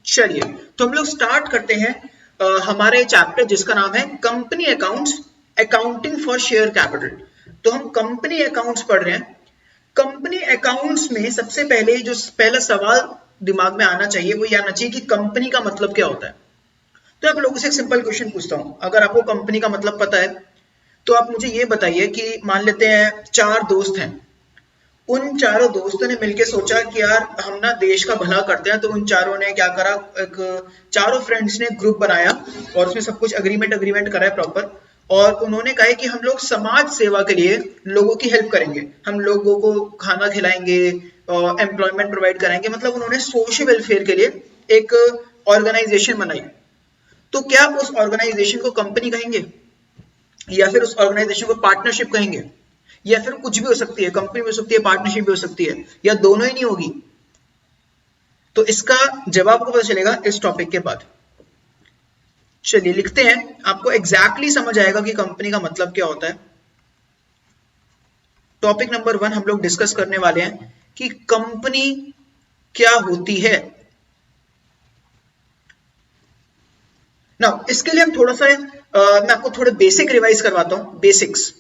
चलिए तो हम लोग स्टार्ट करते हैं हमारे चैप्टर जिसका नाम है company accounts, accounting for share capital. तो हम कंपनी अकाउंट्स पढ़ रहे हैं। कंपनी अकाउंट्स में सबसे पहले जो पहला सवाल दिमाग में आना चाहिए वो ये आना चाहिए कि कंपनी का मतलब क्या होता है। तो आप लोगों से एक सिंपल क्वेश्चन पूछता हूं, अगर आपको कंपनी का मतलब पता है तो आप मुझे ये बताइए कि मान लेते हैं चार दोस्त हैं, उन चारों दोस्तों ने मिलकर सोचा कि यार हम ना देश का भला करते हैं। तो उन चारों ने क्या करा, एक चारों फ्रेंड्स ने ग्रुप बनाया और उसमें सब कुछ अग्रीमेंट करा है प्रॉपर, और उन्होंने कहा कि हम लोग समाज सेवा के लिए लोगों की हेल्प करेंगे, हम लोगों को खाना खिलाएंगे, एम्प्लॉयमेंट प्रोवाइड कराएंगे। मतलब उन्होंने सोशल वेलफेयर के लिए एक ऑर्गेनाइजेशन बनाई। तो क्या उस ऑर्गेनाइजेशन को कंपनी कहेंगे या फिर उस ऑर्गेनाइजेशन को पार्टनरशिप कहेंगे, या फिर कुछ भी हो सकती है, कंपनी भी हो सकती है, पार्टनरशिप भी हो सकती है, या दोनों ही नहीं होगी। तो इसका जवाब को पता चलेगा इस टॉपिक के बाद। चलिए लिखते हैं, आपको एग्जैक्टली समझ आएगा कि कंपनी का मतलब क्या होता है। टॉपिक नंबर 1 हम लोग डिस्कस करने वाले हैं कि कंपनी क्या होती है। ना इसके लिए हम थोड़ा सा मैं आपको थोड़ा बेसिक रिवाइज करवाता हूं, बेसिक्स।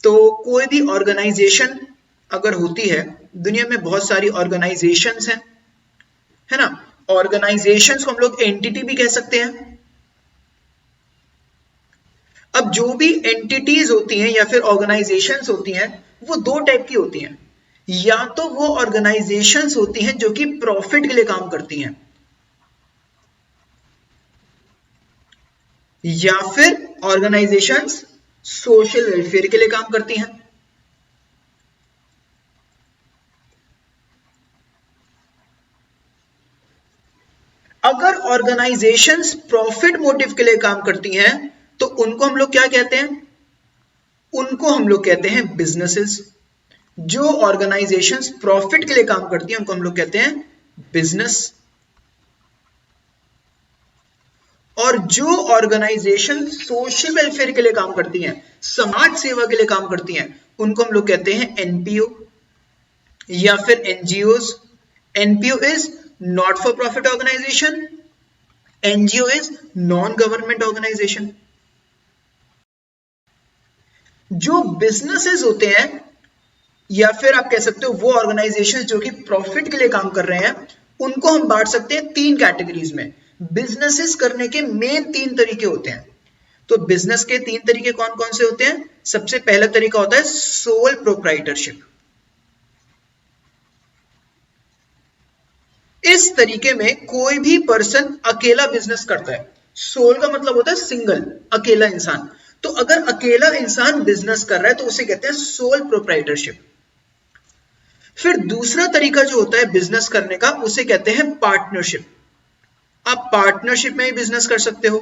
तो कोई भी ऑर्गेनाइजेशन अगर होती है, दुनिया में बहुत सारी ऑर्गेनाइजेशंस हैं, है ना। ऑर्गेनाइजेशंस को हम लोग एंटिटी भी कह सकते हैं। अब जो भी एंटिटीज होती हैं या फिर ऑर्गेनाइजेशंस होती हैं वो दो टाइप की होती हैं। या तो वो ऑर्गेनाइजेशंस होती हैं जो कि प्रॉफिट के लिए काम करती हैं, या फिर ऑर्गेनाइजेशंस सोशल वेलफेयर के लिए काम करती हैं। अगर ऑर्गेनाइजेशंस प्रॉफिट मोटिव के लिए काम करती हैं तो उनको हम लोग क्या कहते हैं, उनको हम लोग कहते हैं बिजनेसेस। जो ऑर्गेनाइजेशंस प्रॉफिट के लिए काम करती हैं उनको हम लोग कहते हैं बिजनेस। और जो ऑर्गेनाइजेशन सोशल वेलफेयर के लिए काम करती हैं, समाज सेवा के लिए काम करती हैं, उनको हम लोग कहते हैं एनपीओ या फिर NGOs. NPO is not for profit organisation, NGO is non government organisation. जो बिजनेसेस होते हैं या फिर आप कह सकते हो वो ऑर्गेनाइजेशंस जो कि प्रॉफिट के लिए काम कर रहे हैं, उनको हम बांट सकते हैं तीन कैटेगरीज में। बिजनेसेस करने के मेन तीन तरीके होते हैं। तो बिजनेस के तीन तरीके कौन कौन से होते हैं। सबसे पहला तरीका होता है सोल प्रोप्राइटरशिप। इस तरीके में कोई भी पर्सन अकेला बिजनेस करता है। सोल का मतलब होता है सिंगल, अकेला इंसान। तो अगर अकेला इंसान बिजनेस कर रहा है तो उसे कहते हैं सोल प्रोप्राइटरशिप। फिर दूसरा तरीका जो होता है बिजनेस करने का उसे कहते हैं पार्टनरशिप। आप पार्टनरशिप में ही बिजनेस कर सकते हो।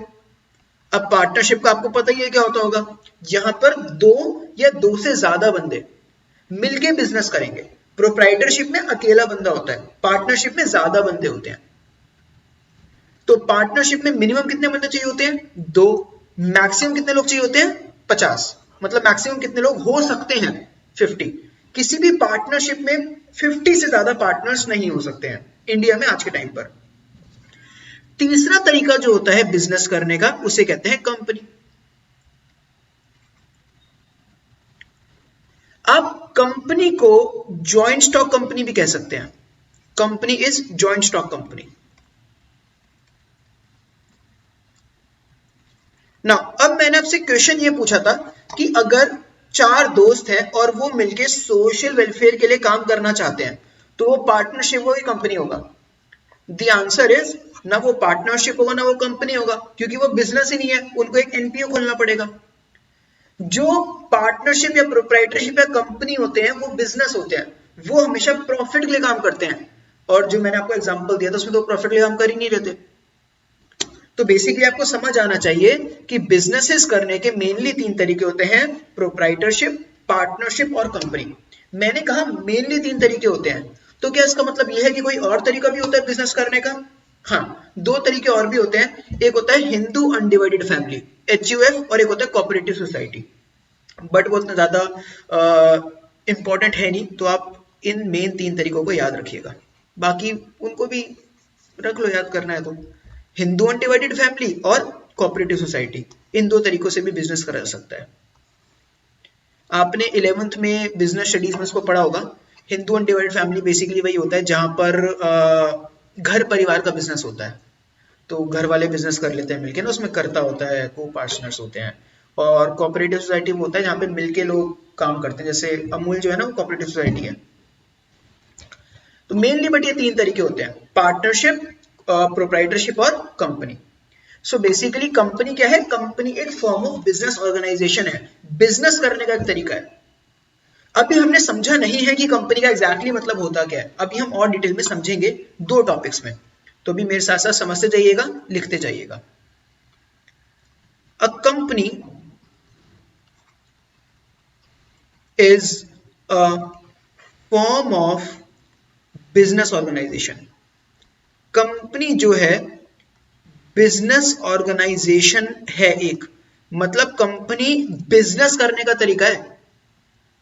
अब पार्टनरशिप का आपको पता ही है क्या होता होगा, यहां पर दो या दो से ज्यादा बंदे मिलके बिजनेस करेंगे। प्रोप्राइटरशिप में अकेला बंदा होता है, पार्टनरशिप में ज्यादा बंदे होते हैं। तो पार्टनरशिप में मिनिमम कितने बंदे चाहिए होते हैं, दो। मैक्सिमम कितने लोग चाहिए होते हैं, 50। मतलब मैक्सिमम कितने लोग हो सकते हैं, 50। किसी भी पार्टनरशिप में 50 से ज्यादा पार्टनर्स नहीं हो सकते हैं इंडिया में आज के टाइम पर। तीसरा तरीका जो होता है बिजनेस करने का उसे कहते हैं कंपनी। अब कंपनी को जॉइंट स्टॉक कंपनी भी कह सकते हैं। Company is joint stock company. ना अब मैंने आपसे क्वेश्चन ये पूछा था कि अगर चार दोस्त हैं और वो मिलके सोशल वेलफेयर के लिए काम करना चाहते हैं तो वो पार्टनरशिप होगी, कंपनी होगा। द आंसर इज ना वो पार्टनरशिप होगा ना वो कंपनी होगा, क्योंकि वो बिजनेस ही नहीं है, उनको एक एनपीओ खोलना पड़ेगा। जो पार्टनरशिप या प्रोप्राइटरशिप या कंपनी होते हैं वो बिजनेस होते हैं, वो हमेशा प्रॉफिट के लिए काम करते हैं। और जो मैंने आपको एग्जांपल दिया था उसमें तो प्रॉफिट के लिए काम कर ही नहीं रहते। तो बेसिकली आपको समझ आना चाहिए कि बिजनेसेस करने के मेनली तीन तरीके होते हैं, प्रोप्राइटरशिप, पार्टनरशिप और कंपनी। मैंने कहा मेनली तीन तरीके होते हैं, तो क्या इसका मतलब यह है कि कोई और तरीका भी होता है बिजनेस करने का। हाँ, दो तरीके और भी होते हैं। एक होता है हिंदू अनडिवाइडेड फैमिली, HUF, और एक होता है कोऑपरेटिव सोसाइटी। बट वो उतना ज्यादा इंपॉर्टेंट है नहीं, तो आप इन मेन तीन तरीकों को याद रखिएगा, बाकी उनको भी रख लो, याद करना है तो। हिंदू अनडिवाइडेड फैमिली और कोऑपरेटिव सोसाइटी, इन दो तरीकों से भी बिजनेस करा जा सकता है। आपने 11th में बिजनेस स्टडीज में इसको पढ़ा होगा। हिंदू अनडिवाइडेड फैमिली बेसिकली वही होता है जहां पर घर परिवार का बिजनेस होता है, तो घर वाले बिजनेस कर लेते हैं मिलके ना, उसमें कर्ता होता है, को पार्टनर्स होते हैं। और कोऑपरेटिव सोसाइटी में होता है जहाँ पे मिलके लोग काम करते हैं, जैसे अमूल जो है ना वो कोऑपरेटिव सोसाइटी है। तो मेनली बट ये तीन तरीके होते हैं, पार्टनरशिप, प्रोप्राइटरशिप और कंपनी। सो बेसिकली कंपनी क्या है? कंपनी एक फॉर्म ऑफ बिजनेस ऑर्गेनाइजेशन है, बिजनेस करने का एक तरीका है। अभी हमने समझा नहीं है कि कंपनी का एग्जैक्टली मतलब होता क्या है, अभी हम और डिटेल में समझेंगे दो टॉपिक्स में, तो भी मेरे साथ साथ समझते जाइएगा, लिखते जाइएगा। A company is a form of business organisation. Company जो है बिजनेस ऑर्गेनाइजेशन है एक, मतलब कंपनी बिजनेस करने का तरीका है,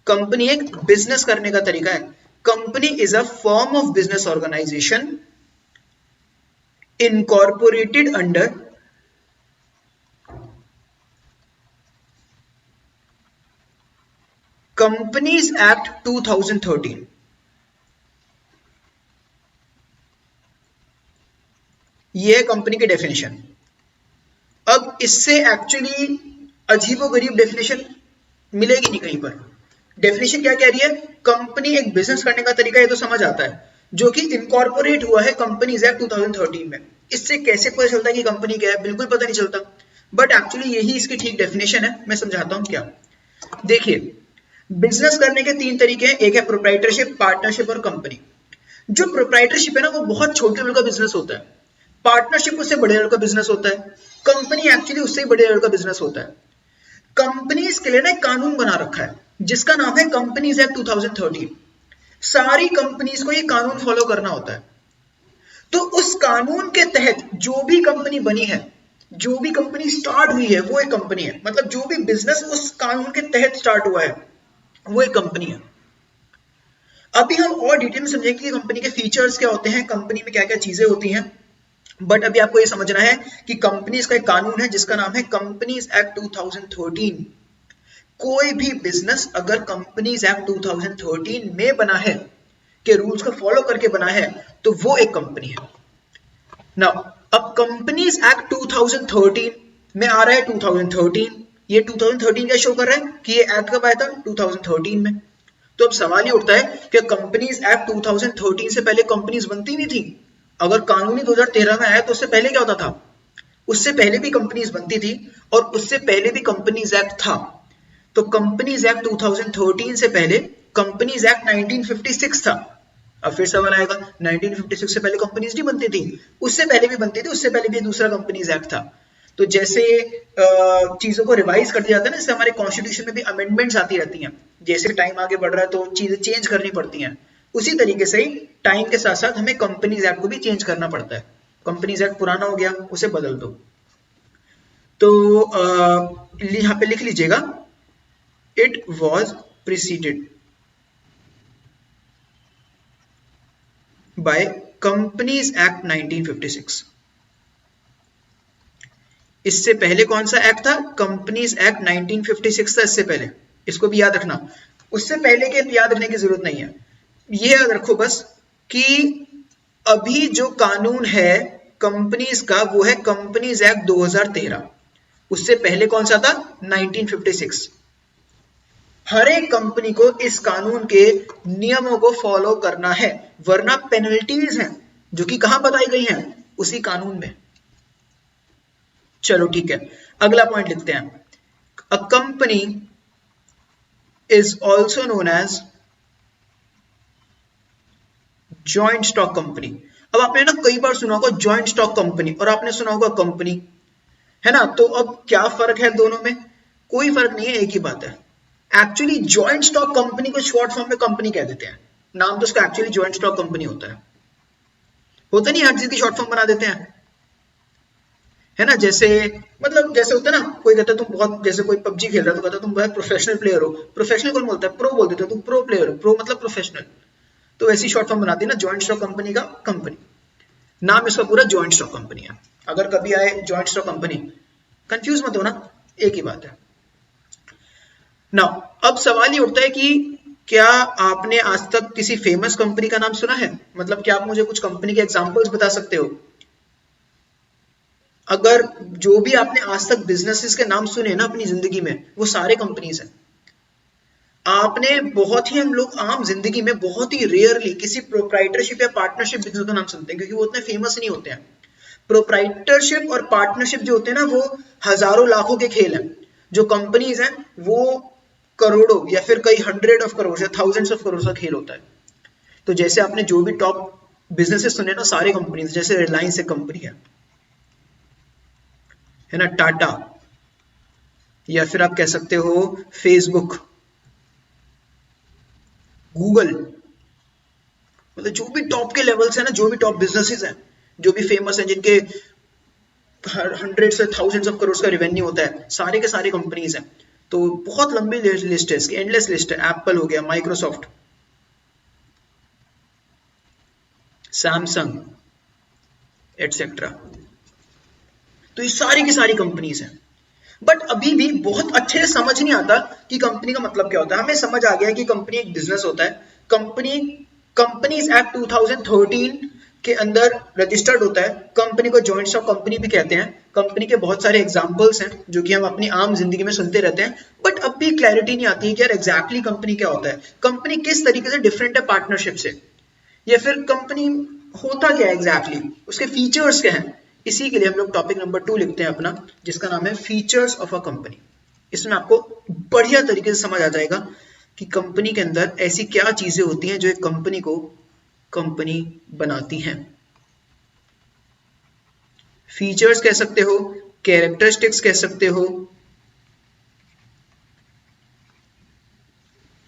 कंपनी एक बिजनेस करने का तरीका है। Company is a form of business organisation incorporated under companies act 2013। ये है कंपनी की डेफिनेशन। अब इससे एक्चुअली अजीबोगरीब डेफिनेशन मिलेगी नहीं कहीं पर। डेफिनेशन क्या कह रही है? कंपनी एक बिजनेस करने का तरीका, ये तो समझ आता है, जो कि इनकॉर्पोरेट हुआ है कंपनीज एक्ट 2013 में। इससे कैसे पता चलता है कि कंपनी क्या है? बिल्कुल पता नहीं चलता, बट एक्चुअली यही इसकी ठीक डेफिनेशन है। मैं समझाता हूं क्या। देखिए, बिजनेस करने के तीन तरीके हैं, एक है प्रोप्राइटरशिप, पार्टनरशिप और कंपनी। जो प्रोप्राइटरशिप है ना वो बहुत छोटे लेवल का बिजनेस होता है, पार्टनरशिप उससे बड़े लेवल का बिजनेस होता है, कंपनी एक्चुअली उससे बड़े लेवल का बिजनेस होता है। कंपनीज के लिए ना एक कानून बना रखा है जिसका नाम है कंपनीज एक्ट 2013। सारी कंपनीज को ये कानून फॉलो करना होता है। तो उस कानून के तहत जो भी कंपनी बनी है, जो भी कंपनी स्टार्ट हुई है, वो एक कंपनी है। मतलब जो भी बिजनेस उस कानून के तहत स्टार्ट हुआ है वो एक कंपनी है। अभी हम और डिटेल में समझेंगे कि कंपनी के फीचर्स क्या होते हैं, कंपनी में क्या क्या चीजें होती हैं, बट अभी आपको ये समझना है कि कंपनीज का एक कानून है जिसका नाम है कंपनीज एक्ट 2013। कोई भी बिजनेस अगर कंपनीज एक्ट 2013 में बना है, के रूल्स को फॉलो करके बना है, तो वो एक कंपनी है। नाउ अब कंपनीज एक्ट 2013 में आ रहा है 2013, ये 2013 क्या शो कर रहा है कि ये एक्ट कब आया था? 2013 में। तो अब सवाल ये उठता है कि कंपनीज एक्ट 2013 से पहले कंपनीज बनती नहीं थी? अगर कानूनी 2013 में आया तो उससे पहले क्या होता था? उससे पहले भी कंपनीज बनती थी और उससे पहले भी कंपनीज एक्ट था। तो कंपनीज एक्ट 2013 से पहले कंपनीज एक्ट 1956 था। अब फिर सवाल आएगा, 1956 से पहले कंपनीज नहीं बनती थी? उससे पहले भी बनती थी, उससे पहले भी दूसरा कंपनीज एक्ट था। तो जैसे चीजों को रिवाइज करते जाते हैं ना, जैसे हमारे कॉन्स्टिट्यूशन में भी अमेंडमेंट्स आती रहती हैं, जैसे टाइम आगे बढ़ रहा है तो चीजें चेंज करनी पड़ती हैं, उसी तरीके से ही टाइम के साथ साथ हमें कंपनीज एक्ट को भी चेंज करना पड़ता है। कंपनीज एक्ट पुराना हो गया, उसे बदल दो। तो यहाँ पे लिख लीजिएगा, it was preceded by companies act 1956। इससे पहले कौन सा एक्ट था? कंपनीज एक्ट 1956 था इससे पहले, इसको भी याद रखना। उससे पहले के याद रखने की जरूरत नहीं है, ये याद रखो बस कि अभी जो कानून है कंपनीज का वो है कंपनीज एक्ट 2013। उससे पहले कौन सा था? 1956। हर एक कंपनी को इस कानून के नियमों को फॉलो करना है, वरना पेनल्टीज हैं जो कि कहां बताई गई हैं? उसी कानून में। चलो ठीक है, अगला पॉइंट लिखते हैं। A company is also known as joint stock company. अब आपने ना कई बार सुना होगा जॉइंट स्टॉक कंपनी और आपने सुना होगा कंपनी, है ना? तो अब क्या फर्क है दोनों में? कोई फर्क नहीं है, एक ही बात है। एक्चुअली जॉइंट स्टॉक कंपनी को शॉर्ट फॉर्म में कंपनी कह देते हैं, नाम तो उसका एक्चुअली जॉइंट स्टॉक कंपनी होता है। होता नहीं, हर चीज की शॉर्ट फॉर्म बना देते हैं, है ना? जैसे मतलब जैसे होता है ना, कोई कहता है तुम बहुत, जैसे कोई पबजी खेल रहा है तो कहता है तुम बहुत प्रोफेशनल प्लेयर हो। प्रोफेशनल कौन बोलता है? प्रो बोल देते हो, तुम प्रो प्लेयर हो, प्रो मतलब प्रोफेशनल। तो ऐसी शॉर्ट फॉर्म बनाती है ना जॉइंट स्टॉक कंपनी का, कंपनी। नाम इसका पूरा जॉइंट स्टॉक कंपनी है। अगर कभी आए जॉइंट स्टॉक कंपनी, कंफ्यूज मत होना, एक ही बात है। नाउ अब सवाल ये उठता है कि क्या आपने आज तक किसी फेमस कंपनी का नाम सुना है? मतलब क्या आप मुझे कुछ कंपनी के एग्जांपल्स बता सकते हो? अगर जो भी आपने आज तक बिजनेसेस के नाम सुने ना अपनी जिंदगी में, वो सारे कंपनीज हैं। आपने बहुत ही, हम लोग आम जिंदगी में बहुत ही रेयरली किसी प्रोप्राइटरशिप या पार्टनरशिप बिजनेस का नाम सुनते हैं, क्योंकि वो उतने फेमस नहीं होते हैं। प्रोप्राइटरशिप और पार्टनरशिप जो होते हैं ना, वो हजारों लाखों के खेल हैं। जो कंपनीज हैं वो करोड़ों या फिर कई हंड्रेड ऑफ करोड़ या थाउजेंड्स ऑफ करोड़ का खेल होता है। तो जैसे आपने जो भी टॉप बिजनेसेस सुने ना, सारे कंपनीज, जैसे रिलायंस एक कंपनी है ना, टाटा, या फिर आप कह सकते हो फेसबुक, गूगल, मतलब जो भी टॉप के लेवल्स है ना, जो भी टॉप बिजनेसेस हैं, जो भी फेमस हैं, जिनके हंड्रेड से थाउजेंड्स ऑफ करोड़ का रेवेन्यू होता है, सारे के सारे कंपनीज हैं। तो बहुत लंबी लिस्ट है इसकी, एंडलेस लिस्ट है। एप्पल हो गया, माइक्रोसॉफ्ट, सैमसंग, एटसेट्रा। तो ये सारी की सारी कंपनीज हैं। बट अभी भी बहुत अच्छे से समझ नहीं आता कि कंपनी का मतलब क्या होता है। हमें समझ आ गया कि कंपनी एक बिजनेस होता है। कंपनीज एक्ट 2013 के अंदर रजिस्टर्ड होता है। कंपनी को जॉइंट स्टॉक कंपनी भी कहते हैं। कंपनी के बहुत सारे एग्जांपल्स हैं जो कि हम अपनी आम जिंदगी में सुनते रहते हैं। बट अब भी क्लैरिटी नहीं आती है कि यार एग्जैक्टली कंपनी क्या होता है, कंपनी किस तरीके से डिफरेंट है पार्टनरशिप से, या फिर कंपनी होता क्या है एग्जैक्टली, उसके फीचर्स क्या हैं। इसी के लिए हम लोग टॉपिक नंबर 2 लिखते हैं अपना, जिसका नाम है फीचर्स ऑफ अ कंपनी। इसमें आपको बढ़िया तरीके से समझ आ जाएगा कि कंपनी के अंदर ऐसी क्या चीजें होती हैं जो एक कंपनी को कंपनी बनाती हैं। फीचर्स कह सकते हो, कैरेक्टरिस्टिक्स कह सकते हो,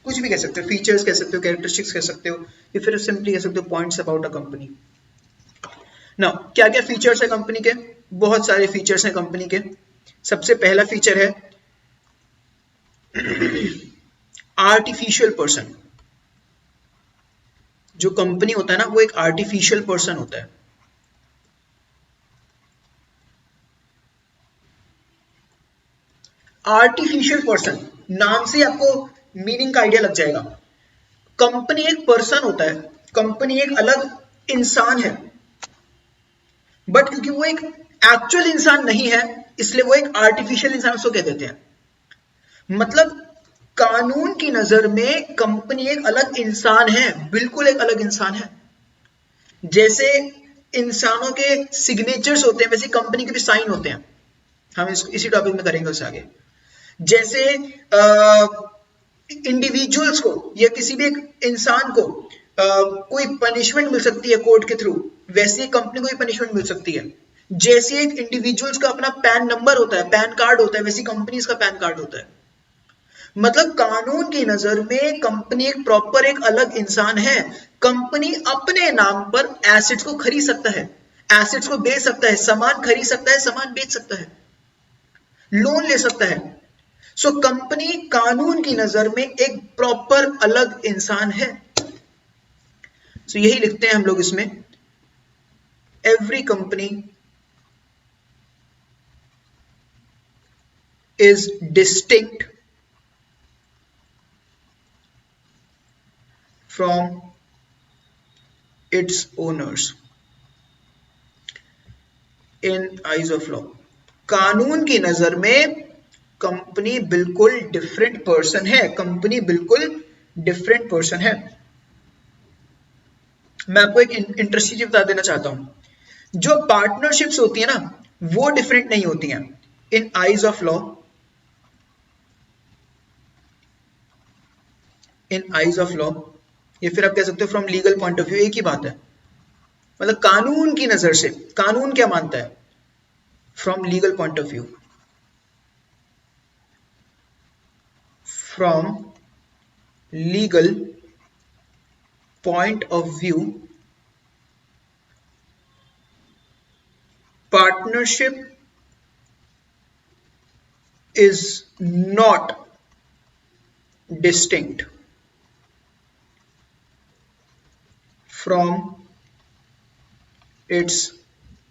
कुछ भी कह सकते हो। फीचर्स कह सकते हो, कैरेक्टरिस्टिक्स कह सकते हो, या फिर सिंपली कह सकते हो points about a company. Now क्या क्या फीचर्स है कंपनी के? बहुत सारे फीचर्स हैं कंपनी के। सबसे पहला फीचर है आर्टिफिशियल पर्सन। जो कंपनी होता है ना, वो एक आर्टिफिशियल पर्सन होता है। आर्टिफिशियल पर्सन, नाम से आपको मीनिंग का आइडिया लग जाएगा। कंपनी एक पर्सन होता है, कंपनी एक अलग इंसान है, बट क्योंकि वो एक एक्चुअल इंसान नहीं है, इसलिए वो एक आर्टिफिशियल इंसान उसको कह देते हैं। मतलब कानून की नजर में कंपनी एक अलग इंसान है, बिल्कुल एक अलग इंसान है। जैसे इंसानों के सिग्नेचर्स होते हैं, वैसे कंपनी के भी साइन होते हैं। हम इसी टॉपिक में करेंगे उससे आगे। जैसे इंडिविजुअल्स को या किसी भी एक इंसान को कोई पनिशमेंट मिल सकती है कोर्ट के थ्रू, वैसे कंपनी को भी पनिशमेंट मिल सकती है। जैसे एक इंडिविजुअल्स का अपना पैन नंबर होता है, पैन कार्ड होता है, वैसी कंपनीज का पैन कार्ड होता है। मतलब कानून की नजर में कंपनी एक प्रॉपर एक अलग इंसान है। कंपनी अपने नाम पर एसेट्स को खरीद सकता है, एसेट्स को बेच सकता है, सामान खरीद सकता है, सामान बेच सकता है, लोन ले सकता है। सो कंपनी कानून की नजर में एक प्रॉपर अलग इंसान है। सो यही लिखते हैं हम लोग इसमें, every company is distinct from its owners in eyes of law। कानून की नजर में कंपनी बिल्कुल डिफरेंट पर्सन है, कंपनी बिल्कुल डिफरेंट पर्सन है। मैं आपको एक इंटरेस्टिंग चीज बता देना चाहता हूं, जो पार्टनरशिप्स होती है ना, वो डिफरेंट नहीं होती हैं in eyes of law. In eyes of law, या फिर आप कह सकते हो from legal point of view, एक ही बात है। मतलब कानून की नजर से कानून क्या मानता है, from legal point of view, from legal point of view, partnership is not distinct from it's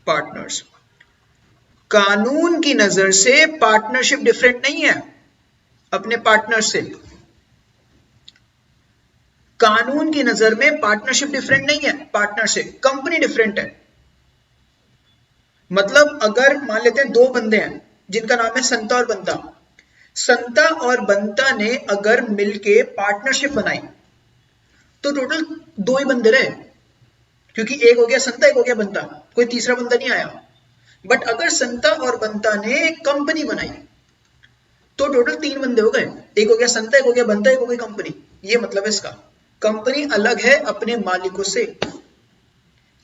partners. कानून की नजर से पार्टनरशिप डिफरेंट नहीं है अपने पार्टनर से। कानून की नजर में पार्टनरशिप डिफरेंट नहीं है पार्टनर से, कंपनी डिफरेंट है। मतलब अगर मान लेते हैं दो बंदे हैं जिनका नाम है संता और बंता, संता और बंता ने अगर मिलके पार्टनरशिप बनाई तो टोटल दो ही बंदे रहे, क्योंकि एक हो गया संता एक हो गया बंता, कोई तीसरा बंदा नहीं आया। बट अगर संता और बंता ने कंपनी बनाई तो टोटल तीन बंदे हो गए, एक हो गया संता एक हो गया बंता एक हो गई कंपनी। ये मतलब है इसका, कंपनी अलग है अपने मालिकों से,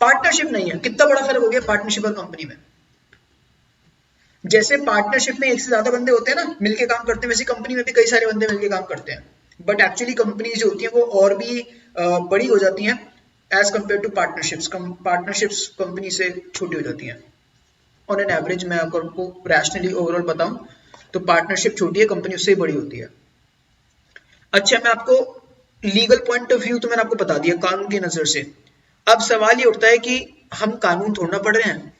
पार्टनरशिप नहीं है। कितना बड़ा फर्क हो गया पार्टनरशिप और कंपनी में। जैसे पार्टनरशिप में एक से ज्यादा बंदे होते हैं ना मिलके काम करते हैं, वैसे कंपनी में भी कई सारे बंदे मिलके काम करते हैं। बट एक्चुअली कंपनी जो होती है वो और भी बड़ी हो जाती हैं as compare to partnerships. Partnerships company से छोटी हो जाती हैं ऑन एन एवरेज। मैं आपको रैशनली ओवरऑल बताऊं तो पार्टनरशिप छोटी है, कंपनी उससे बड़ी होती है। अच्छा, मैं आपको लीगल पॉइंट ऑफ व्यू तो मैंने आपको बता दिया कानून की नजर से। अब सवाल ये उठता है कि हम कानून थोड़ा पढ़ रहे हैं,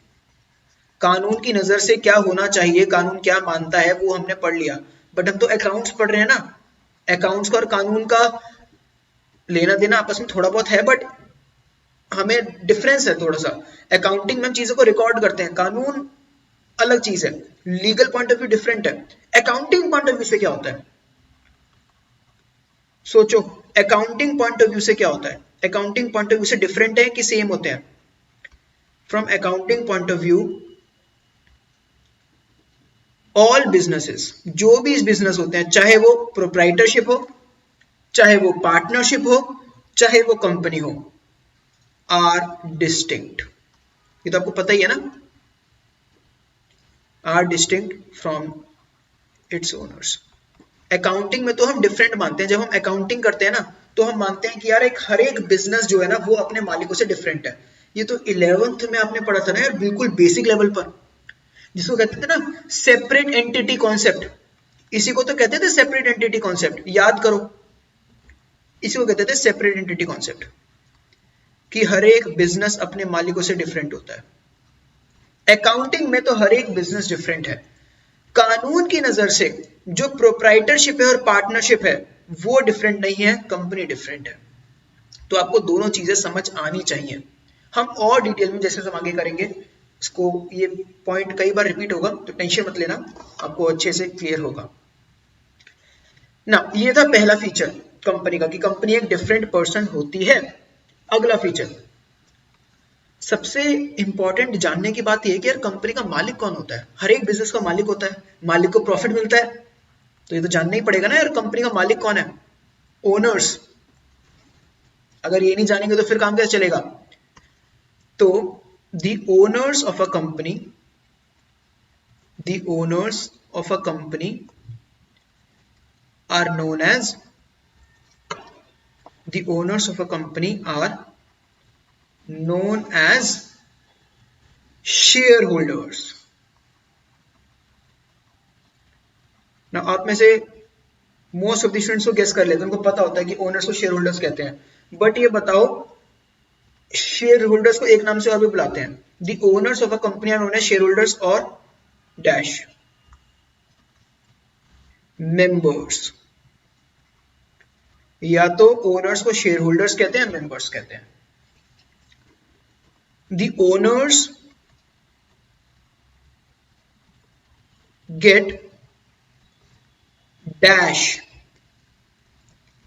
कानून की नजर से क्या होना चाहिए, कानून क्या मानता है वो हमने पढ़ लिया। बट हम तो अकाउंट्स पढ़ रहे हैं ना, अकाउंट्स का और कानून का लेना देना आपस में थोड़ा बहुत है, बट हमें डिफरेंस है थोड़ा सा। अकाउंटिंग में हम चीजों को रिकॉर्ड करते हैं, कानून अलग चीज है, legal point of view different है। अकाउंटिंग पॉइंट ऑफ व्यू से क्या होता है, सोचो अकाउंटिंग पॉइंट ऑफ व्यू से क्या होता है। अकाउंटिंग पॉइंट ऑफ व्यू से डिफरेंट है कि सेम होते हैं? From accounting point of view all businesses, जो भी बिजनेस होते हैं, चाहे वो प्रोप्राइटरशिप हो, चाहे वो पार्टनरशिप हो, चाहे वो कंपनी हो, आर डिस्टिंक्ट। ये तो आपको पता ही है ना, are distinct from its owners. Accounting में तो हम डिफरेंट मानते हैं। जब हम अकाउंटिंग करते हैं ना तो हम मानते हैं कि यार हर एक बिजनेस जो है ना वो अपने मालिकों से डिफरेंट है। ये तो 11th में आपने पढ़ा था ना यार, बिल्कुल बेसिक लेवल पर, जिसको कहते थे ना सेपरेट एंटिटी कॉन्सेप्ट। इसी को तो कहते थे सेपरेट एंटिटी कॉन्सेप्ट, याद करो, इसी को कहते थे सेपरेट एंटिटी कॉन्सेप्ट, कि हर एक बिजनेस अपने मालिकों से डिफरेंट होता है। अकाउंटिंग में तो हर एक बिजनेस डिफरेंट है। कानून की नजर से जो प्रोप्राइटरशिप है और पार्टनरशिप है वो डिफरेंट नहीं है, कंपनी डिफरेंट है। तो आपको दोनों चीजें समझ आनी चाहिए। हम और डिटेल में जैसे हम आगे करेंगे इसको, ये पॉइंट कई बार रिपीट होगा तो टेंशन मत लेना, आपको अच्छे से क्लियर होगा ना। ये था पहला फीचर कंपनी का, कि कंपनी एक डिफरेंट पर्सन होती है। अगला फीचर, सबसे इंपॉर्टेंट जानने की बात यह है कि यार कंपनी का मालिक कौन होता है। हर एक बिजनेस का मालिक होता है, मालिक को प्रॉफिट मिलता है, तो ये तो जानना ही पड़ेगा ना यार कंपनी का मालिक कौन है, ओनर्स। अगर ये नहीं जानेंगे तो फिर काम कैसे चलेगा। तो the owners of a company, the owners of a company are known as, the owners of a company are known as shareholders. Now आप में से मोस्ट ऑफ द स्टूडेंट्स को गेस कर लेते हैं, उनको पता होता है कि ओनर्स को शेयर होल्डर्स कहते हैं। बट ये बताओ शेयर होल्डर्स को एक नाम से और भी बुलाते हैं। The owners of a company are known as shareholders और डैश मेंबर्स। या तो ओनर्स को शेयर होल्डर्स कहते हैं, मेंबर्स कहते हैं। The owners get dash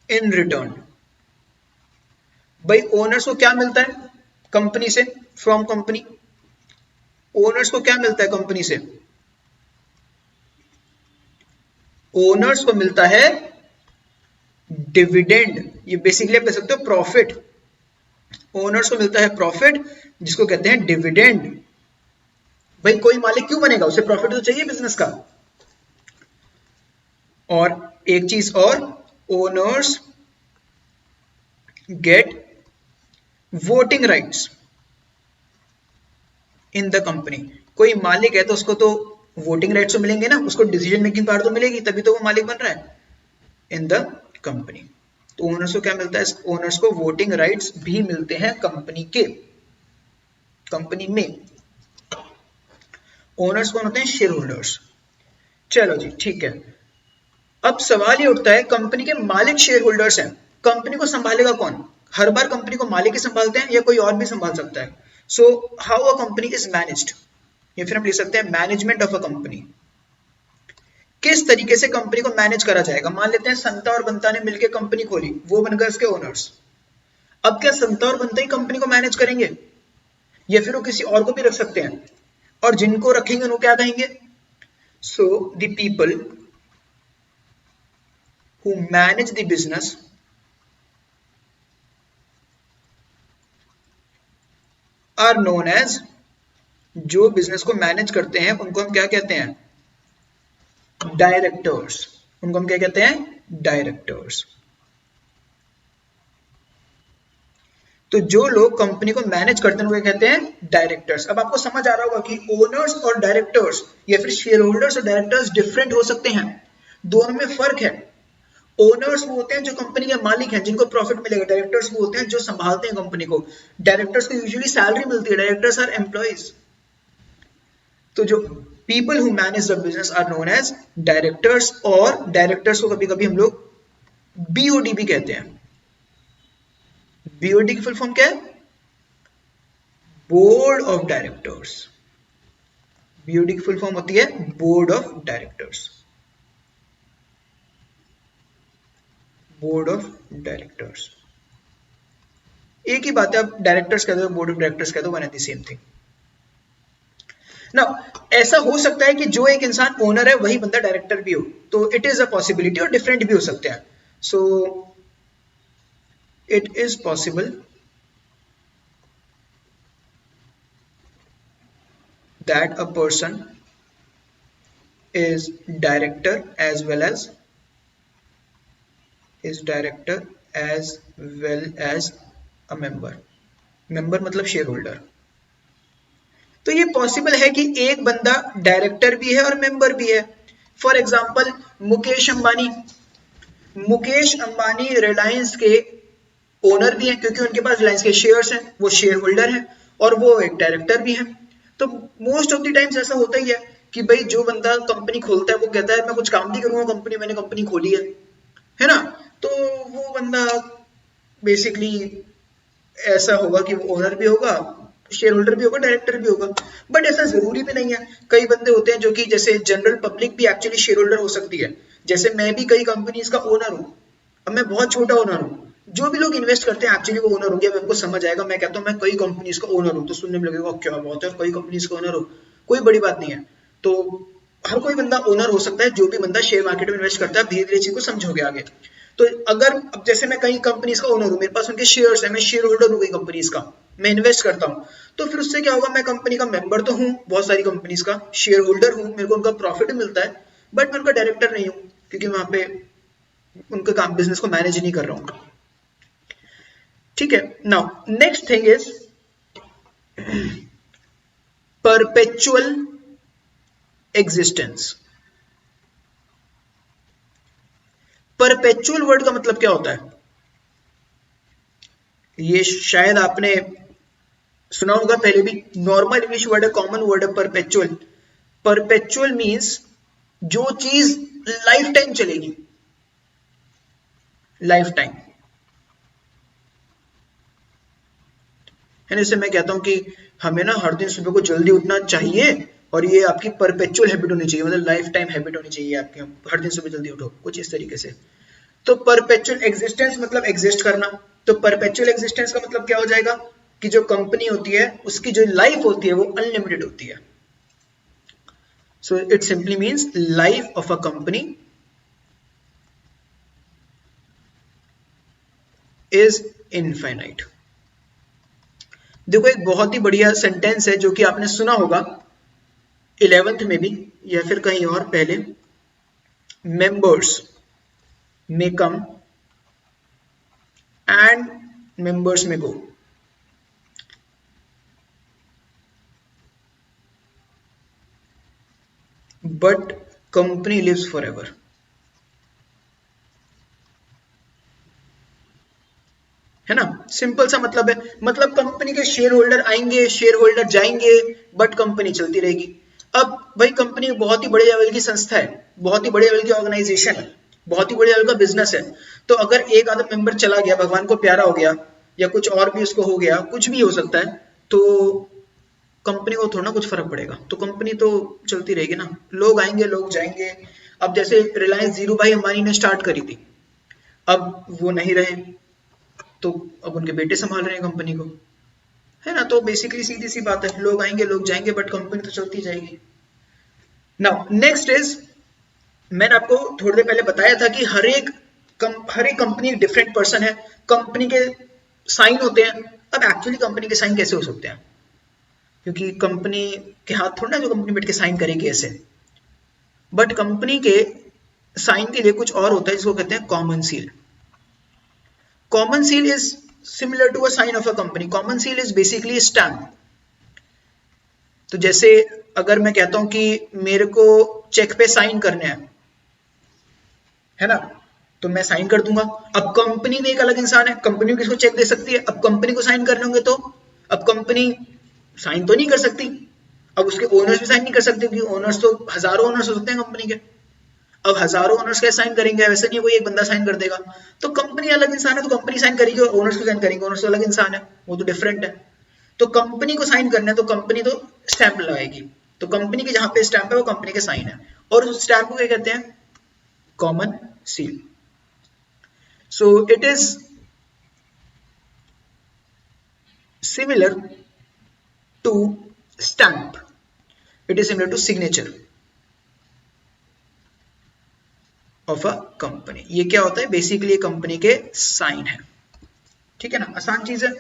in return। भाई ओनर्स को क्या मिलता है कंपनी से, फ्रॉम कंपनी। ओनर्स को क्या मिलता है कंपनी से, ओनर्स को मिलता है डिविडेंड। ये बेसिकली आप कह सकते हो प्रॉफिट। ओनर्स को मिलता है प्रॉफिट, जिसको कहते हैं डिविडेंड। भाई कोई मालिक क्यों बनेगा, उसे प्रॉफिट तो चाहिए बिजनेस का। और एक चीज और, owners get voting rights in the company. कोई मालिक है तो उसको तो वोटिंग राइट्स तो मिलेंगे ना, उसको डिसीजन मेकिंग पावर तो मिलेगी, तभी तो वो मालिक बन रहा है इन द कंपनी। तो ओनर्स को क्या मिलता है, ओनर्स को वोटिंग राइट्स भी मिलते हैं कंपनी के। कंपनी में ओनर्स कौन होते हैं? Share holders. चलो जी ठीक है। अब सवाल ये उठता है, कंपनी के मालिक शेयर होल्डर्स हैं, कंपनी को संभालेगा कौन? हर बार कंपनी को मालिक ही संभालते हैं या कोई और भी संभाल सकता है? So how a company is managed, या फिर हम लिख सकते हैं मैनेजमेंट ऑफ अ कंपनी। किस तरीके से कंपनी को मैनेज करा जाएगा? मान लेते हैं संता और बंता ने मिलकर कंपनी खोली, वो बन गए उसके ओनर्स। अब क्या संता और बंता ही कंपनी को मैनेज करेंगे या फिर वो किसी और को भी रख सकते हैं? और जिनको रखेंगे वो क्या कहेंगे? So the people who manage the business are known as, जो बिजनेस को मैनेज करते हैं उनको हम क्या कहते हैं? डायरेक्टर्स। उनको हम क्या कहते हैं? डायरेक्टर्स। तो जो लोग कंपनी को मैनेज करते हैं उनको कहते हैं डायरेक्टर्स। अब आपको समझ आ रहा होगा कि ओनर्स और डायरेक्टर्स या फिर शेयर होल्डर्स और डायरेक्टर्स डिफरेंट हो सकते हैं, दोनों में फर्क है। ओनर्स वो होते हैं जो कंपनी के मालिक हैं, जिनको प्रॉफिट मिलेगा। डायरेक्टर्स वो होते हैं जो संभालते हैं कंपनी को। डायरेक्टर्स को यूजुअली सैलरी मिलती है, डायरेक्टर्स आर एम्प्लॉइज। तो जो people who manage the business are known as directors, और डायरेक्टर्स को कभी कभी हम लोग बीओडी भी कहते हैं। बीओडी की फुल फॉर्म क्या है? Board of directors. बीओडी की फुल फॉर्म होती है board of directors. Board of directors एक ही बात है, आप डायरेक्टर्स कह दो, बोर्ड ऑफ डायरेक्टर्स कह दो, one and the same thing. Now ऐसा हो सकता है कि जो एक इंसान ओनर है वही बंदा डायरेक्टर भी हो, तो इट इज अ पॉसिबिलिटी, और डिफरेंट भी हो सकते हैं। सो it is possible that a person is director as well as a member। member मतलब शेयर होल्डर। तो ये पॉसिबल है कि एक बंदा डायरेक्टर भी है और मेंबर भी है। फॉर एग्जांपल मुकेश अंबानी रिलायंस के ओनर भी हैं, क्योंकि उनके पास रिलायंस के शेयर्स हैं, वो शेयर होल्डर हैं और वो एक डायरेक्टर भी हैं। तो मोस्ट ऑफ द टाइम्स ऐसा होता ही है कि भाई जो बंदा कंपनी खोलता है वो कहता है मैं कुछ काम नहीं करूंगा कंपनी, मैंने कंपनी खोली है ना। तो वो बंदा बेसिकली ऐसा होगा कि वो ओनर भी होगा, शेयर होल्डर भी होगा, डायरेक्टर भी होगा। बट ऐसा जरूरी भी नहीं है। कई बंदे होते हैं जो कि जैसे जनरल पब्लिक भी एक्चुअली शेयर होल्डर हो सकती है। जैसे मैं भी कई कंपनीज का ओनर हूँ, अब मैं बहुत छोटा ओनर हूँ। जो भी लोग इन्वेस्ट करते हैं एक्चुअली वो ओनर होंगे, आपको समझ आएगा। मैं कहता हूँ मैं कई कंपनीज का ओनर हूँ तो सुनने में लगेगा क्या बात है, कई कंपनीज का ओनर हो, कोई बड़ी बात नहीं है। तो हर कोई बंदा ओनर हो सकता है, जो भी बंदा शेयर मार्केट में इन्वेस्ट करता है। धीरे धीरे चीज को समझोगे आगे। तो अगर अब जैसे मैं कई कंपनीज का ओनर हूँ, मेरे पास उनके शेयर्स है, मैं शेयर होल्डर हूँ कई कंपनीज का, मैं इन्वेस्ट करता हूँ, तो फिर उससे क्या होगा, मैं कंपनी का मेंबर तो हूँ, बहुत सारी कंपनीज का शेयर होल्डर हूँ, मेरे को उनका प्रॉफिट मिलता है, बट मैं उनका डायरेक्टर नहीं हूँ, क्योंकि वहां पे उनका काम बिजनेस को मैनेज नहीं कर रहा हूँ। ठीक है। Now next thing is perpetual existence. Perpetual word का मतलब क्या होता है? ये शायद आपने सुना होगा पहले भी। नॉर्मल इंग्लिश वर्ड है, कॉमन वर्ड है परपेचुअल। परपेचुअल मींस जो चीज लाइफ टाइम चलेगी, लाइफ टाइम है ना। जैसे मैं कहता हूं कि हमें ना हर दिन सुबह को जल्दी उठना चाहिए और ये आपकी परपेचुअल हैबिट होनी चाहिए, मतलब लाइफ टाइम हैबिट होनी चाहिए आपकी, हर दिन सुबह जल्दी उठो, कुछ इस तरीके से। तो परपेचुअल एग्जिस्टेंस मतलब एग्जिस्ट करना। तो परपेचुअल एग्जिस्टेंस का मतलब क्या हो जाएगा कि जो कंपनी होती है उसकी जो लाइफ होती है वो अनलिमिटेड होती है। So it simply means life of a company is infinite. देखो एक बहुत ही बढ़िया सेंटेंस है जो कि आपने सुना होगा 11th में भी या फिर कहीं और पहले। Members may come and members may go। but company lives forever। है ना, सिंपल सा मतलब है। मतलब कंपनी के शेयर होल्डर आएंगे, शेयर होल्डर जाएंगे, बट कंपनी चलती रहेगी। अब भाई कंपनी बहुत ही बड़े लेवल की संस्था है, बहुत ही बड़े लेवल की ऑर्गेनाइजेशन है, बहुत ही बड़े लेवल का बिजनेस है। तो अगर एक आधा मेंबर चला गया, भगवान को प्यारा हो गया, या कुछ और भी उसको हो गया, कुछ भी हो सकता है, तो कंपनी को थोड़ा ना कुछ फर्क पड़ेगा, तो कंपनी तो चलती रहेगी ना, लोग आएंगे लोग जाएंगे। अब जैसे रिलायंस जीरो भाई अंबानी ने स्टार्ट करी थी, अब वो नहीं रहे, तो अब उनके बेटे संभाल रहे हैं कंपनी को, है ना। तो बेसिकली सीधी सी बात है, लोग आएंगे लोग जाएंगे, बट कंपनी तो चलती जाएगी। नाउ नेक्स्ट इज, मैंने आपको थोड़ी देर पहले बताया था कि हर एक कंपनी डिफरेंट पर्सन है, कंपनी के साइन होते हैं। अब एक्चुअली कंपनी के साइन कैसे हो सकते हैं, क्योंकि कंपनी के हाथ थोड़ा ना जो कंपनी बैठ के साइन करेगी ऐसे, बट कंपनी के साइन के लिए कुछ और होता है जिसको कहते हैं common seal. Common seal is similar to a sign of a company. Common seal is basically stamp. तो जैसे अगर मैं कहता हूं कि मेरे को चेक पे साइन करने हैं, है ना, तो मैं साइन कर दूंगा। अब कंपनी भी एक अलग इंसान है, कंपनी किसको चेक दे सकती है, अब कंपनी को साइन करने होंगे तो अब कंपनी साइन तो नहीं कर सकती, अब उसके ओनर्स भी साइन नहीं कर सकते, क्योंकि ओनर्स तो हजारों ओनर्स हो सकते हैं कंपनी के। अब हजारों ओनर्स क्या साइन करेंगे, वैसे नहीं कोई एक बंदा साइन कर देगा। तो कंपनी अलग इंसान है, तो कंपनी साइन करेगी, और ओनर्स को साइन करेंगे, ओनर्स तो अलग इंसान है, वो तो डिफरेंट है। तो कंपनी को साइन करना है तो कंपनी तो स्टैंप लगाएगी, तो कंपनी के जहां पे स्टैंप है वो कंपनी के साइन है, और उस स्टैंप को क्या कहते हैं, common seal. So it is similar to stamp, it is similar to signature of a company. ये क्या होता है, बेसिकली कंपनी के साइन है, ठीक है ना, आसान चीज है।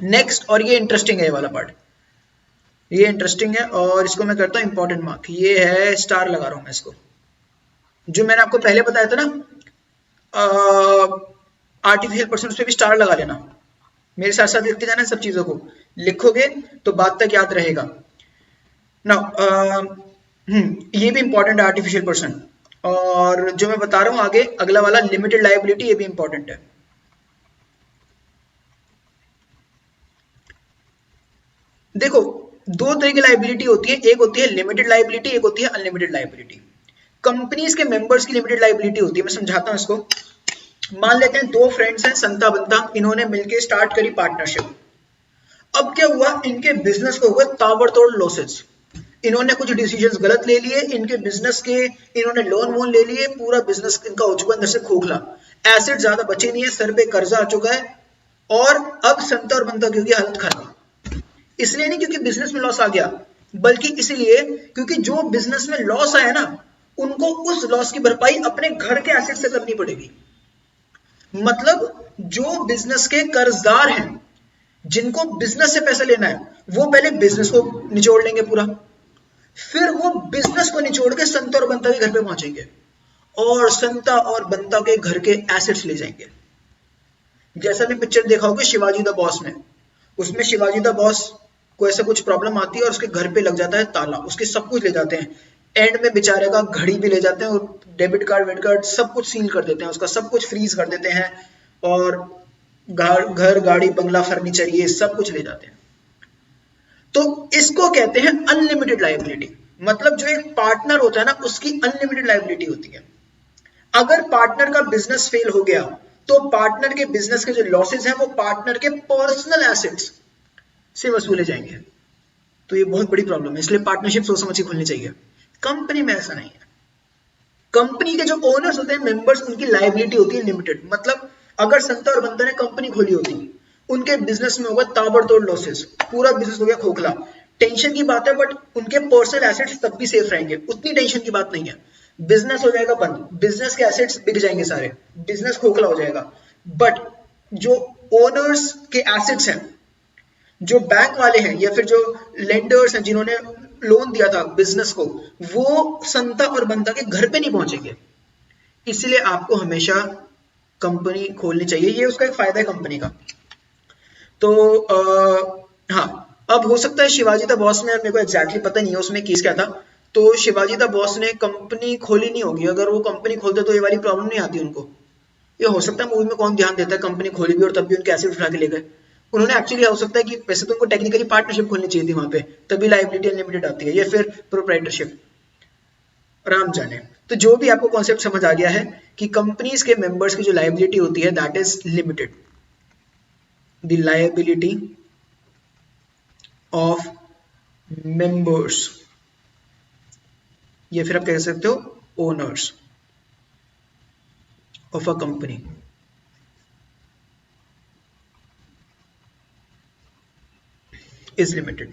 नेक्स्ट, और ये इंटरेस्टिंग है ये वाला पार्ट, ये इंटरेस्टिंग है, और इसको मैं करता हूं इंपॉर्टेंट मार्क। ये है, स्टार लगा रहा हूं मैं इसको, जो मैंने आपको पहले बताया था ना आर्टिफिशियल पर्सन, उस पर भी स्टार लगा लेना, मेरे साथ साथ लिखते जाना सब चीजों को, लिखोगे तो बात तक याद रहेगा ना। ये भी इंपॉर्टेंट है आर्टिफिशियल पर्सन, और जो मैं बता रहा हूं आगे अगला वाला लिमिटेड लायबिलिटी, ये भी इंपॉर्टेंट है। देखो, दो तरह की लायबिलिटी होती है, एक होती है लिमिटेड लायबिलिटी, एक होती है अनलिमिटेड लायबिलिटी। कंपनीज के मेंबर्स की लिमिटेड लायबिलिटी होती है, मैं समझाता हूं इसको। मान लेते हैं दो फ्रेंड्स हैं, संता बंता, इन्होंने मिलकर स्टार्ट करी पार्टनरशिप। अब क्या हुआ, इनके बिजनेस को हुआ ताबड़तोड़ लॉसेस, इन्होंने कुछ डिसीजंस गलत ले लिए, इनके बिजनेस के इन्होंने लोन वोन ले लिए, पूरा बिजनेस इनका हो चुका अंदर से खोखला, एसेट ज्यादा बचे नहीं है, सर पे कर्जा आ चुका है, और अब संता और बंता की होगी हालत खराब। इसलिए नहीं क्योंकि बिजनेस में लॉस आ गया, बल्कि इसलिए क्योंकि जो बिजनेस में लॉस आया ना, उनको उस लॉस की भरपाई अपने घर के एसेट से करनी पड़ेगी। मतलब जो बिजनेस के कर्जदार हैं, जिनको बिजनेस से पैसा लेना है, वो पहले बिजनेस को निचोड़ लेंगे पूरा, फिर वो बिजनेस को निचोड़ के संता और बंता के घर पे पहुंचेंगे, और संता और बंता के घर के एसेट्स ले जाएंगे। जैसा भी पिक्चर देखा होगा शिवाजी द बॉस में, उसमें शिवाजी द बॉस को ऐसा कुछ प्रॉब्लम आती है और उसके घर पे लग जाता है ताला, उसके सब कुछ ले जाते हैं, एंड में बेचारे का घड़ी भी ले जाते हैं, और डेबिट कार्ड वेबिट कार्ड सब कुछ सील कर देते हैं, उसका सब कुछ फ्रीज कर देते हैं, और घर गाड़ी बंगला फर्नीचर ये सब कुछ ले जाते हैं। तो इसको कहते हैं अनलिमिटेड लायबिलिटी। मतलब जो एक पार्टनर होता है ना, उसकी अनलिमिटेड लायबिलिटी होती है। अगर पार्टनर का बिजनेस फेल हो गया, तो पार्टनर के बिजनेस के जो लॉसेस हैं वो पार्टनर के पर्सनल एसेट्स से वसूले जाएंगे। तो ये बहुत बड़ी प्रॉब्लम है, इसलिए पार्टनरशिप सोच समझ के खोलनी चाहिए। कंपनी में ऐसा नहीं है, कंपनी के जो ओनर्स होते हैं, मेंबर्स, उनकी लायबिलिटी होती है लिमिटेड। मतलब अगर संता और बंता ने कंपनी खोली होती, उनके बिजनेस में होगा ताबड़तोड़ लॉसेस, पूरा बिजनेस हो गया खोखला, टेंशन की बात है, बट उनके पर्सनल एसेट्स तब भी सेफ रहेंगे, उतनी टेंशन की बात नहीं है। बिजनेस हो जाएगा बंद, बिजनेस के एसेट्स बिक जाएंगे सारे, बिजनेस खोखला हो जाएगा, बट जो ओनर्स के एसेट्स हैं, जो बैंक वाले हैं या फिर जो लेंडर्स हैं जिन्होंने लोन दिया था बिजनेस को, वो संता और बंता के घर पे नहीं पहुंचेंगे। इसलिए आपको हमेशा कंपनी खोलनी चाहिए, ये उसका एक फायदा है कंपनी का। तो हाँ, अब हो सकता है शिवाजी द बॉस में, मेरे को एग्जैक्टली पता नहीं है उसमें केस क्या था, तो शिवाजी द बॉस ने कंपनी खोली नहीं होगी, अगर वो कंपनी खोलते तो ये वाली प्रॉब्लम नहीं आती उनको, ये हो सकता है मूवी में कौन ध्यान देता है, कंपनी खोली भी और तब भी उनके एसेट उठा के ले गए। उन्होंने एक्चुअली हो सकता है कि वैसे तो उनको टेक्निकली पार्टनरशिप खोलनी चाहिए थी वहां पे, तभी लायबिलिटी अनलिमिटेड आती है, या फिर प्रोप्राइटरशिप, राम जाने। तो जो भी आपको कॉन्सेप्ट समझ आ गया है कि कंपनीज के मेंबर्स की जो लायबिलिटी होती है that is limited, the liability of members, या फिर आप कह सकते हो owners of a company is limited.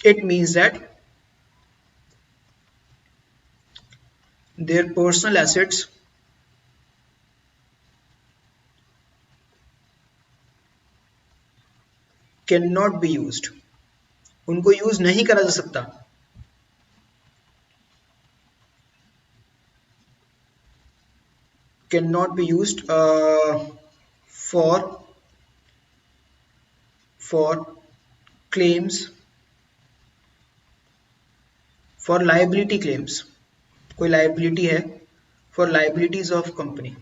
It means that their personal assets cannot be used, उनको यूज नहीं करा जा सकता cannot be used for claims, for liability claims, कोई liability है for liabilities of company,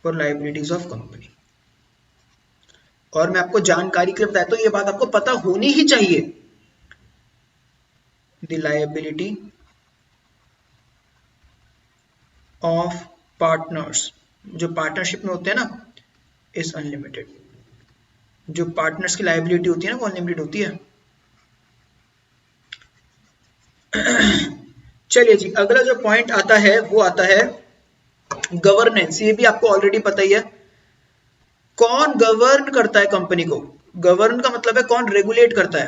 for liabilities of company। और मैं आपको जानकारी के लिए बताया तो ये बात आपको पता होनी ही चाहिए, the liability of partners, जो पार्टनरशिप में होते हैं ना, इज अनलिमिटेड। जो पार्टनर्स की लायबिलिटी होती है ना वो अनलिमिटेड होती है। चलिए जी, अगला जो पॉइंट आता है वो आता है गवर्नेंस। ये भी आपको ऑलरेडी पता ही है, कौन गवर्न करता है कंपनी को। गवर्न का मतलब है कौन रेगुलेट करता है,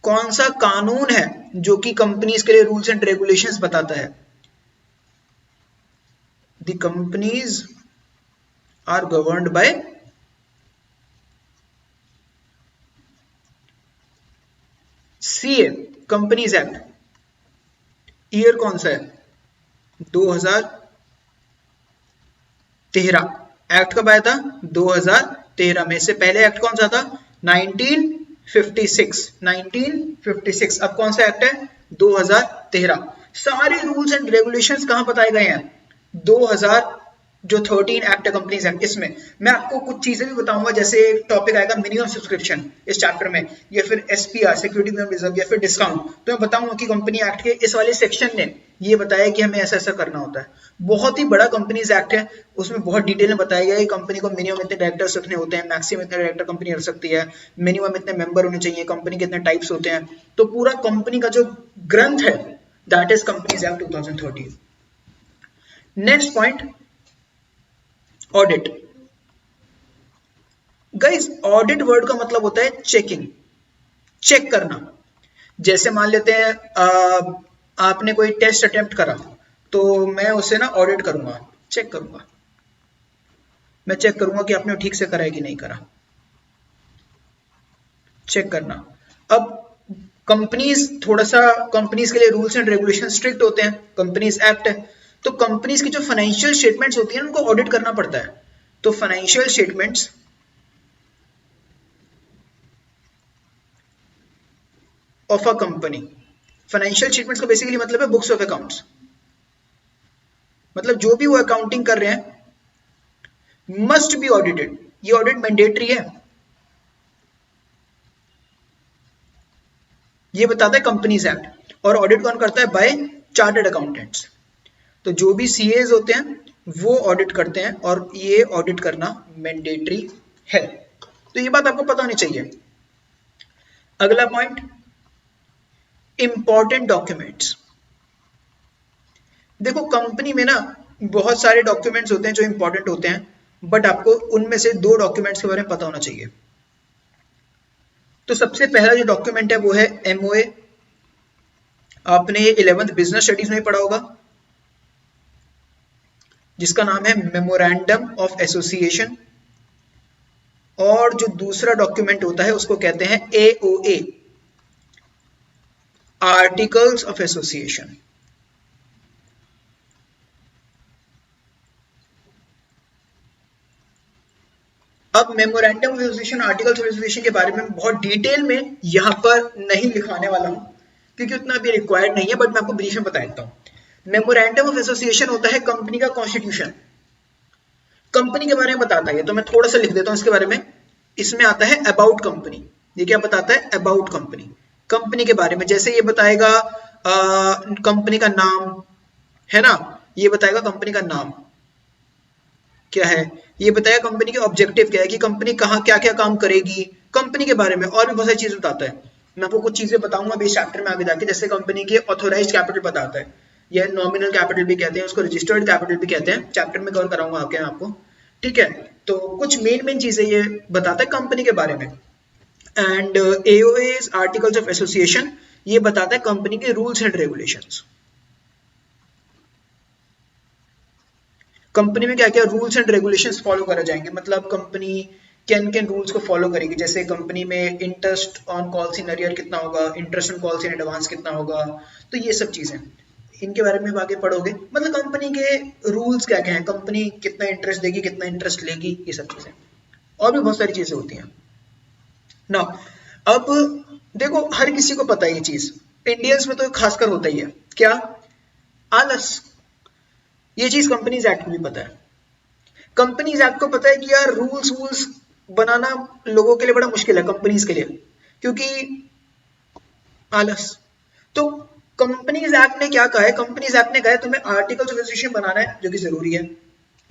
कौन सा कानून है जो कि कंपनीज के लिए रूल्स एंड रेगुलेशंस बताता है। The companies are governed by CA, companies act. Year कौन सा है, 2013। एक्ट कब आया था, 2013 में। से पहले एक्ट कौन सा था, 1956। 1956। अब कौन सा एक्ट है, 2013। सारे रूल्स एंड रेगुलेशंस कहां बताए गए हैं, 2013 एक्ट कंपनीज एक्ट। इसमें मैं आपको कुछ चीजें भी बताऊंगा, जैसे एक टॉपिक आएगा मिनिमम सब्सक्रिप्शन इस चैप्टर में, या फिर एसपीआर सिक्योरिटी मिनिमम रिजर्व, या फिर डिस्काउंट। तो मैं बताऊंगा कि कंपनी एक्ट के इस वाले सेक्शन ने ये बताया कि हमें ऐसा ऐसा करना होता है। बहुत ही बड़ा कंपनीज एक्ट है, उसमें बहुत डिटेल में बताया गया है कंपनी को मिनिमम इतने डायरेक्टर्स रखने होते हैं, मैक्सिमम इतने डायरेक्टर कंपनी रख सकती है, मिनिमम इतने मेंबर होने चाहिए, कंपनी के इतने टाइप्स होते हैं। तो पूरा कंपनी का जो ग्रंथ है that is companies act 2013। Next point, audit. Guys, audit word का मतलब होता है चेकिंग, चेक करना। जैसे मान लेते हैं आपने कोई टेस्ट अटेम्प्ट करा, तो मैं उसे ना ऑडिट करूंगा, चेक करूंगा। मैं चेक करूंगा कि आपने ठीक से करा है कि नहीं करा, चेक करना। अब कंपनीज, थोड़ा सा कंपनीज के लिए रूल्स एंड रेगुलेशन स्ट्रिक्ट होते हैं, कंपनीज एक्ट है। तो कंपनीज की जो फाइनेंशियल स्टेटमेंट्स होती हैं उनको ऑडिट करना पड़ता है। तो financial statements of a company, financial statements का बेसिकली मतलब है बुक्स ऑफ अकाउंट्स। मतलब जो भी वो अकाउंटिंग कर रहे हैं मस्ट बी ऑडिटेड, ये ऑडिट मैंडेटरी है, ये बताता है कंपनीज एक्ट। और ऑडिट कौन करता है, बाय चार्टर्ड अकाउंटेंट्स। तो जो भी सीएज होते हैं वो ऑडिट करते हैं, और ये ऑडिट करना मैंडेटरी है। तो ये बात आपको पता होनी चाहिए। अगला पॉइंट, इंपॉर्टेंट डॉक्यूमेंट्स। देखो कंपनी में ना बहुत सारे डॉक्यूमेंट्स होते हैं जो इंपॉर्टेंट होते हैं, बट आपको उनमें से 2 डॉक्यूमेंट्स के बारे में पता होना चाहिए। तो सबसे पहला जो डॉक्यूमेंट है वो है एमओए। आपने ये 11th बिजनेस स्टडीज में पढ़ा होगा, जिसका नाम है मेमोरेंडम ऑफ एसोसिएशन। और जो दूसरा डॉक्यूमेंट होता है उसको कहते हैं एओए, आर्टिकल्स ऑफ एसोसिएशन। अब memorandum of association, articles of association के बारे में बहुत डिटेल में यहां पर नहीं लिखाने वाला हूं, क्योंकि उतना अभी रिक्वायर्ड नहीं है, बट मैं आपको ब्रीफ में बता देता हूँ। मेमोरेंडम ऑफ एसोसिएशन होता है कंपनी का कॉन्स्टिट्यूशन, कंपनी के बारे में बताता है। तो मैं थोड़ा सा लिख देता हूँ इसके बारे में। इसमें आता है अबाउट कंपनी। ये क्या बताता है? अबाउट कंपनी, कंपनी के बारे में। जैसे ये बताएगा कंपनी का नाम है ना, ये बताएगा कंपनी का नाम क्या है, ये बताएगा कंपनी के ऑब्जेक्टिव क्या है, कि कंपनी कहाँ क्या क्या काम करेगी, कंपनी के बारे में और भी बहुत सारी चीजें बताता है। मैं आपको कुछ चीजें बताऊंगा अभी चैप्टर में आगे जाके, जैसे कंपनी के ऑथोराइज्ड कैपिटल बताता है, या नॉमिनल कैपिटल भी कहते हैं उसको, रजिस्टर्ड कैपिटल भी कहते हैं। चैप्टर में कवर कराऊंगा आगे आपको, ठीक है। तो कुछ मेन चीजें ये बताता है कंपनी के बारे में। And AOS articles of association, ये बताता है कंपनी के रूल्स एंड रेगुलेशंस। कंपनी में क्या क्या रूल्स एंड रेगुलेशंस फॉलो करे जाएंगे, मतलब कंपनी किन किन रूल्स को फॉलो करेगी। जैसे कंपनी में interest on calls in arrear कितना होगा, interest on calls in advance कितना होगा, तो ये सब चीजें इनके बारे में आगे पढ़ोगे। मतलब कंपनी के रूल्स क्या क्या हैं, कंपनी कितना इंटरेस्ट देगी, कितना इंटरेस्ट लेगी, ये सब चीजें और भी बहुत सारी चीजें होती हैं ना। अब देखो हर किसी को पता है ये चीज, इंडियंस में तो खासकर होता ही है क्या, आलस। ये चीज कंपनीज एक्ट में भी पता है। कंपनीज एक्ट को पता है कि यार रूल्स बनाना लोगों के लिए बड़ा मुश्किल है, कंपनीज के लिए, क्योंकि आलस। तो कंपनीज एक्ट ने क्या कहा है, कंपनीज एक्ट ने कहा है तुम्हें आर्टिकल्स ऑफ एसोसिएशन बनाना है, जो कि जरूरी है,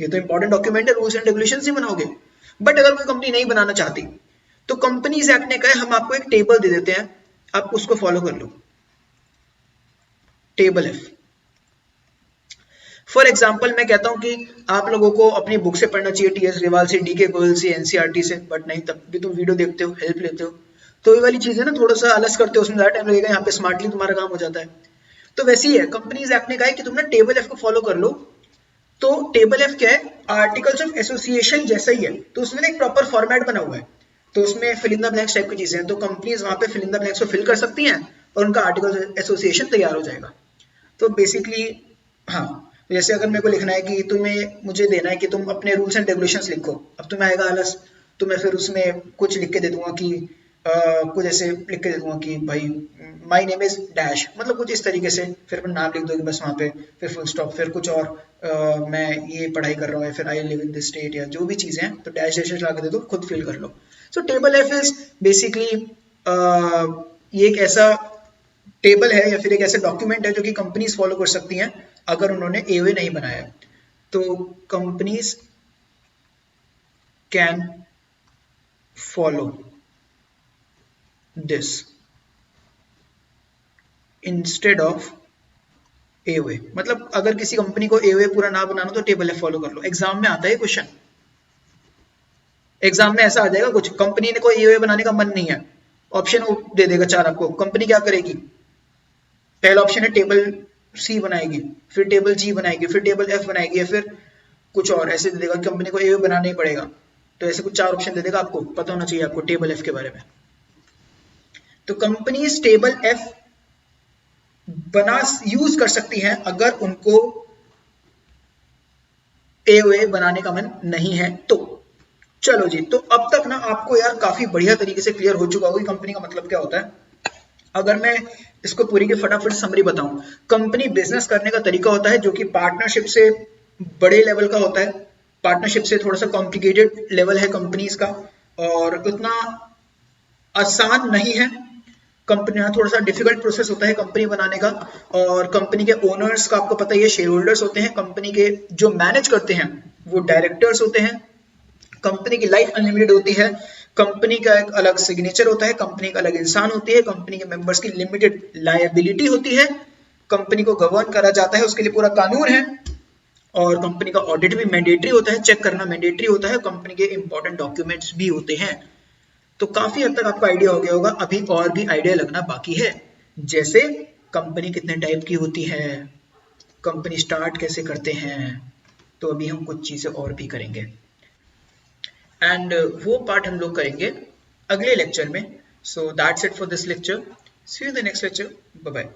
ये तो इंपॉर्टेंट डॉक्यूमेंट है, रूल्स एंड रेगुलेशंस ही बनाओगे। बट अगर कोई कंपनी नहीं बनाना चाहती तो कंपनीज एक्ट ने कहा है हम आपको एक टेबल दे देते हैं, आप उसको फॉलो कर लो, टेबल एफ। फॉर एग्जाम्पल मैं कहता हूं कि आप लोगों को अपनी बुक से पढ़ना चाहिए, टीएस रिवाल से, डीके गोयल से, एनसीईआरटी से, बट नहीं, तब भी तुम वीडियो देखते हो, हेल्प लेते हो, तो ये वाली चीज है ना, थोड़ा सा आलस करते हो, उसमें ज्यादा टाइम लगेगा, यहाँ पे स्मार्टली तुम्हारा काम हो जाता है। तो वैसे ही है, कंपनीज एक्ट ने कहा है कि तुम ना टेबल एफ को फॉलो कर लो। तो टेबल एफ क्या है, आर्टिकल्स ऑफ एसोसिएशन जैसा ही है, तो उसमें एक प्रॉपर फॉर्मेट बना हुआ है, तो उसमें fill in the blanks type की चीजें हैं, तो कंपनीज वहां पे फिल इन द ब्लैंक्स को फिल कर सकती हैं और उनका आर्टिकल एसोसिएशन तैयार हो जाएगा। तो बेसिकली हाँ, जैसे अगर मेरे को लिखना है कि तुम्हें मुझे देना है कि तुम अपने रूल्स एंड रेगुलेशंस लिखो, अब तुम्हें आएगा आलस, तो मैं फिर उसमें कुछ लिख के दे दूंगा कि कुछ ऐसे लिख के दे दूंगा कि भाई माय नेम इज डैश, मतलब कुछ इस तरीके से, फिर अपना नाम लिख दोगे बस वहाँ पे, फिर फुल स्टॉप, फिर कुछ और मैं ये पढ़ाई कर रहा हूँ, फिर I live in this state, या जो भी चीजें हैं, तो डैश डैश ला के दे दो, खुद फिल कर लो। So table F is basically ये एक ऐसा टेबल है या फिर एक ऐसा डॉक्यूमेंट है जो कि कंपनीज फॉलो कर सकती हैं अगर उन्होंने एओए नहीं बनाया है। तो companies can follow this instead of AOA, मतलब अगर किसी कंपनी को एओए पूरा ना बनाना तो टेबल एफ फॉलो कर लो। एग्जाम में आता है क्वेश्चन, एग्जाम में ऐसा आ जाएगा कुछ, कंपनी ने कोई एओए बनाने का मन नहीं है, ऑप्शन दे देगा चार आपको, कंपनी क्या करेगी, पहला ऑप्शन है टेबल सी बनाएगी, फिर टेबल जी बनाएगी, फिर टेबल एफ बनाएगी, या फिर कुछ और ऐसे दे देगा, कंपनी को ए बनाना ही पड़ेगा। तो ऐसे कुछ चार ऑप्शन दे देगा, आपको पता होना चाहिए आपको टेबल एफ के बारे में। तो कंपनीज टेबल एफ बना यूज कर सकती हैं अगर उनको एओए बनाने का मन नहीं है तो। चलो जी, तो अब तक ना आपको यार काफी बढ़िया तरीके से क्लियर हो चुका होगा कि कंपनी का मतलब क्या होता है। अगर मैं इसको पूरी की फटाफट समरी बताऊं, कंपनी बिजनेस करने का तरीका होता है जो कि पार्टनरशिप से बड़े लेवल का होता है, पार्टनरशिप से थोड़ा सा कॉम्प्लिकेटेड लेवल है कंपनीज का, और उतना आसान नहीं है कंपनी, थोड़ा सा डिफिकल्ट प्रोसेस होता है कंपनी बनाने का। और कंपनी के ओनर्स का आपको पता ही है, शेयर होल्डर्स होते हैं, कंपनी के जो मैनेज करते हैं वो डायरेक्टर्स होते हैं, कंपनी की लाइफ अनलिमिटेड होती है, कंपनी का एक अलग सिग्नेचर होता है, कंपनी का अलग इंसान होती है, कंपनी के मेंबर्स की लिमिटेड लायबिलिटी होती है, कंपनी को गवर्न करा जाता है, उसके लिए पूरा कानून है, और कंपनी का ऑडिट भी मैंडेटरी होता है, चेक करना मैंडेटरी होता है, कंपनी के इंपॉर्टेंट डॉक्यूमेंट्स भी होते हैं। तो काफी हद तक आपको आइडिया हो गया होगा, अभी और भी आइडिया लगना बाकी है, जैसे कंपनी कितने टाइप की होती है, कंपनी स्टार्ट कैसे करते हैं, तो अभी हम कुछ चीजें और भी करेंगे, एंड वो पार्ट हम लोग करेंगे अगले लेक्चर में। So that's it for this lecture, see you in the next lecture, bye bye.